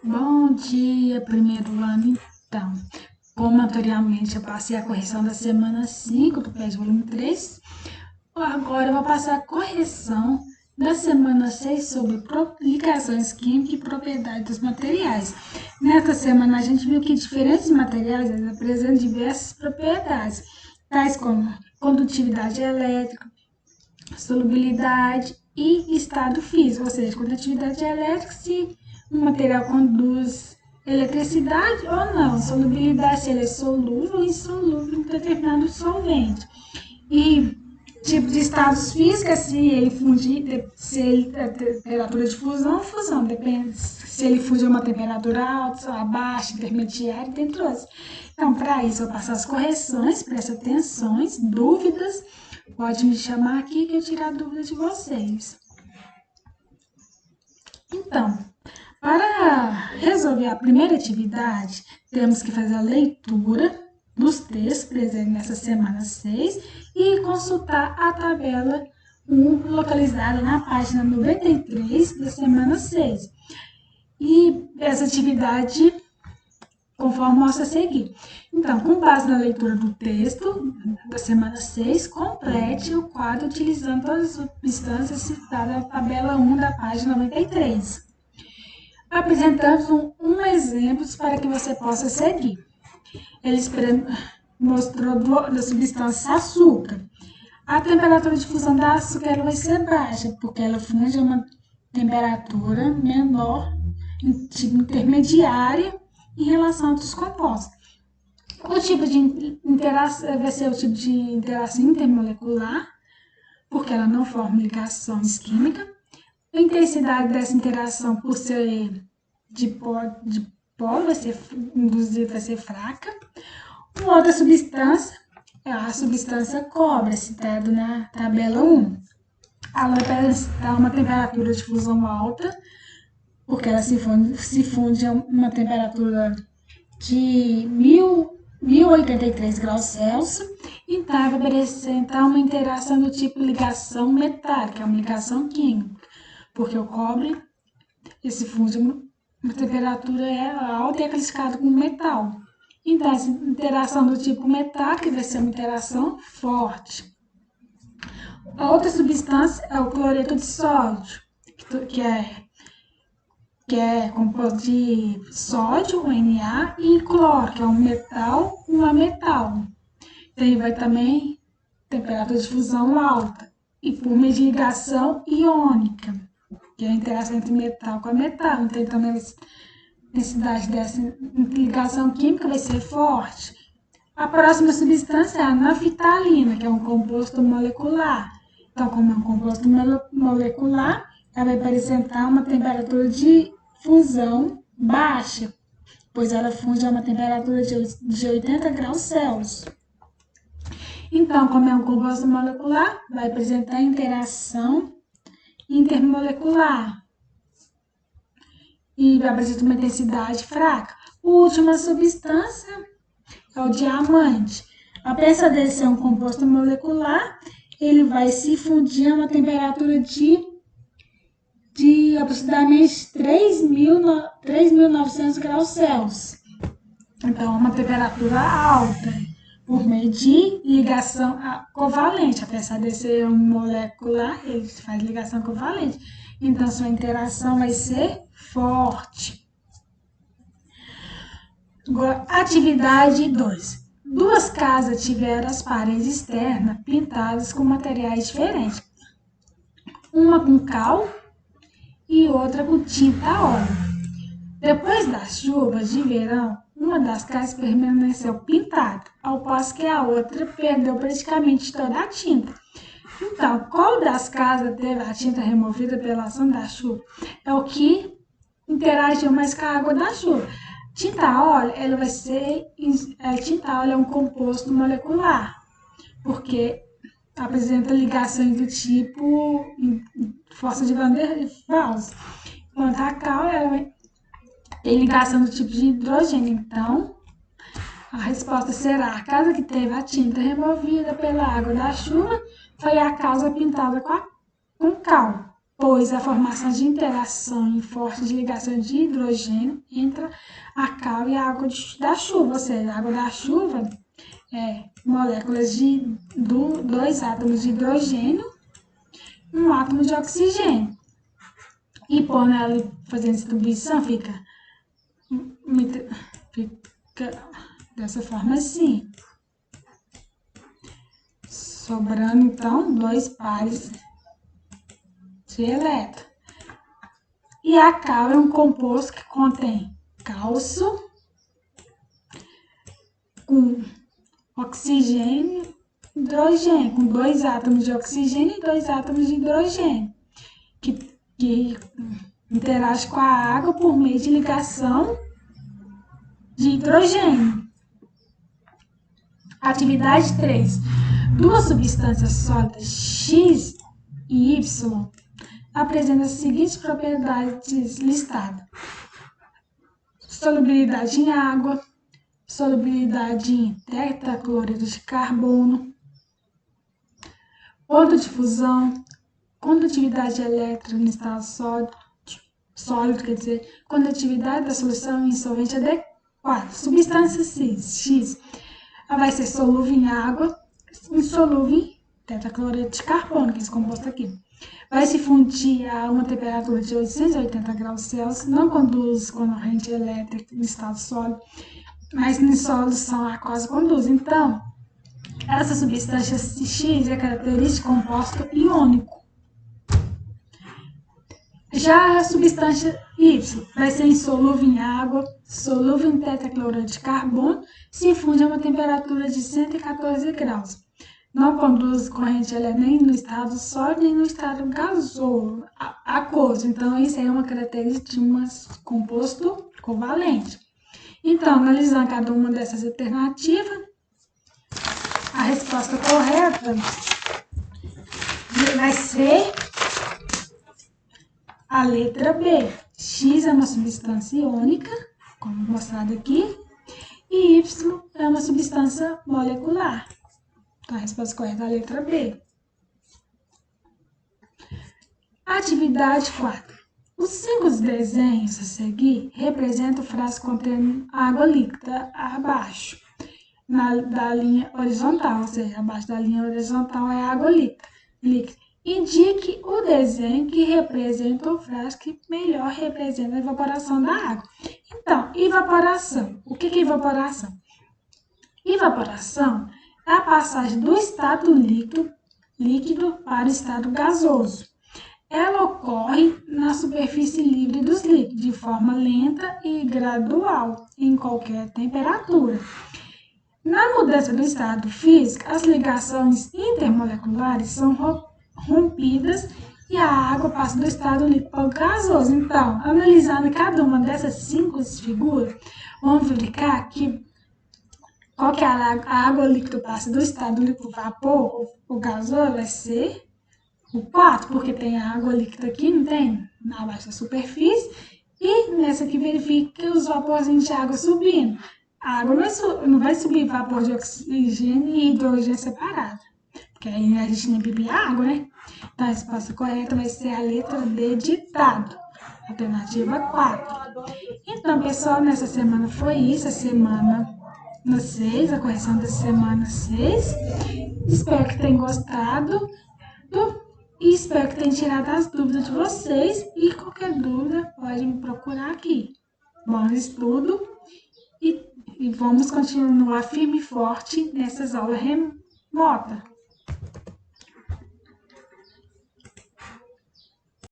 Bom dia, primeiro ano, então. Como anteriormente eu passei a correção da semana 5 do PES volume 3, agora eu vou passar a correção da semana 6 sobre ligações químicas e propriedades dos materiais. Nesta semana a gente viu que diferentes materiais apresentam diversas propriedades, tais como condutividade elétrica, solubilidade e estado físico, ou seja, condutividade elétrica se um material conduz eletricidade ou não, solubilidade se ele é solúvel ou insolúvel em determinado solvente. E tipo de estados físicos, se ele funde, se ele a temperatura de fusão ou fusão, depende se ele funde a uma temperatura alta, baixa, intermediária, dentre outros. Então, para isso, eu passo as correções, presta atenção, dúvidas, pode me chamar aqui que eu tirar dúvidas de vocês. Então, para resolver a primeira atividade, temos que fazer a leitura dos textos presentes nessa semana 6 e consultar a tabela 1 localizada na página 93 da semana 6. E essa atividade, conforme mostra a seguir. Então, com base na leitura do texto da semana 6, complete o quadro utilizando todas as substâncias citadas na tabela 1 da página 93. Apresentamos exemplo para que você possa seguir. Ele mostrou da substância açúcar. A temperatura de fusão da açúcar ela vai ser baixa, porque ela funde a uma temperatura menor, tipo intermediária, em relação a outros compostos. O tipo de interação vai ser o tipo de interação intermolecular, porque ela não forma ligações químicas. A intensidade dessa interação, por ser de polo, vai ser induzida, vai ser fraca. Uma outra substância é a substância cobre, citada na tabela 1. Ela vai apresentar uma temperatura de fusão alta, porque ela se funde a uma temperatura de 1083 graus Celsius, então vai apresentar uma interação do tipo ligação metálica, uma ligação química, porque o cobre se funde a uma temperatura alta e é classificado como metal. Então, essa interação do tipo metálico vai ser uma interação forte. A outra substância é o cloreto de sódio, que é composto de sódio, Na, e cloro, que é um metal, um ametal. Tem vai também temperatura de fusão alta e por meio de ligação iônica, que é a interação entre metal com metal. Então, também a densidade dessa ligação química vai ser forte. A próxima substância é a naftalina, que é um composto molecular. Então, como é um composto molecular, ela vai apresentar uma temperatura de fusão baixa, pois ela funde a uma temperatura de 80 graus Celsius. Então, como é um composto molecular, vai apresentar interação intermolecular e vai apresentar uma intensidade fraca. A última substância é o diamante. Apesar dele ser um composto molecular, ele vai se fundir a uma temperatura de aproximadamente 3.900 graus Celsius. Então, é uma temperatura alta, por meio de ligação covalente. Apesar de ser um molecular, ele faz ligação covalente. Então, sua interação vai ser forte. Agora, atividade 2. Duas casas tiveram as paredes externas pintadas com materiais diferentes. Uma com cal e outra com tinta a óleo. Depois das chuvas de verão, uma das casas permaneceu pintada, ao passo que a outra perdeu praticamente toda a tinta. Então, qual das casas teve a tinta removida pela ação da chuva? É o que interagiu mais com a água da chuva. Tinta a óleo, tinta a óleo é um composto molecular, porque apresenta ligações do tipo força de Van der Waals. Enquanto a cal, ela tem ligação do tipo de hidrogênio. Então, a resposta será: a casa que teve a tinta removida pela água da chuva foi a casa pintada com cal, pois a formação de interação em forte de ligação de hidrogênio entre a cal e a água da chuva, ou seja, a água da chuva é moléculas de dois átomos de hidrogênio e um átomo de oxigênio. E quando ela fazendo distribuição, fica dessa forma assim. Sobrando, então, dois pares de elétrons. E a cal é um composto que contém cálcio com oxigênio e hidrogênio, com dois átomos de oxigênio e dois átomos de hidrogênio, que interage com a água por meio de ligação de hidrogênio. Atividade 3. Duas substâncias sólidas X e Y apresentam as seguintes propriedades listadas: solubilidade em água, solubilidade em tetracloreto de carbono, ponto de fusão, condutividade elétrica no estado sólido, quer dizer, condutividade da solução em solvente adequado. Substância X vai ser solúvel em água, insolúvel em tetracloreto de carbono, que é esse composto aqui. Vai se fundir a uma temperatura de 880 graus Celsius, não conduz corrente elétrica em estado sólido, mas em solução aquosa conduz. Então, essa substância X é característica de composto iônico. Já a substância Y vai ser insolúvel em água, solúvel em tetracloreto de carbono, se funde a uma temperatura de 114 graus. Não conduz corrente elétrica nem no estado sólido, nem no estado gasoso, aquoso. Então, isso é uma característica de um composto covalente. Então, analisando cada uma dessas alternativas, a resposta correta vai ser a letra B. X é uma substância iônica, como mostrado aqui, e Y é uma substância molecular. Então, a resposta correta é a letra B. Atividade 4. Os 5 desenhos a seguir representam frases contendo água líquida abaixo da linha horizontal, ou seja, abaixo da linha horizontal é água líquida. Indique o desenho que representa o frasco que melhor representa a evaporação da água. Então, evaporação. O que é evaporação? Evaporação é a passagem do estado líquido para o estado gasoso. Ela ocorre na superfície livre dos líquidos, de forma lenta e gradual, em qualquer temperatura. Na mudança do estado físico, as ligações intermoleculares são rompidas e a água passa do estado líquido para o gasoso. Então, analisando cada uma dessas 5 figuras, vamos verificar que qual que é a água líquida passa do estado líquido para o vapor, o gasoso vai ser o 4, porque tem a água líquida aqui, não tem? Abaixo da superfície. E nessa aqui verifica os vaporzinhos de água subindo. A água não vai subir vapor de oxigênio e hidrogênio separado, porque aí a gente nem bebe água, né? Então, a resposta correta vai ser a letra D de dado, alternativa 4. Então, pessoal, nessa semana foi isso, a semana 6, a correção da semana 6. Espero que tenham gostado e espero que tenham tirado as dúvidas de vocês. E qualquer dúvida, pode me procurar aqui. Bom estudo e vamos continuar firme e forte nessas aulas remotas.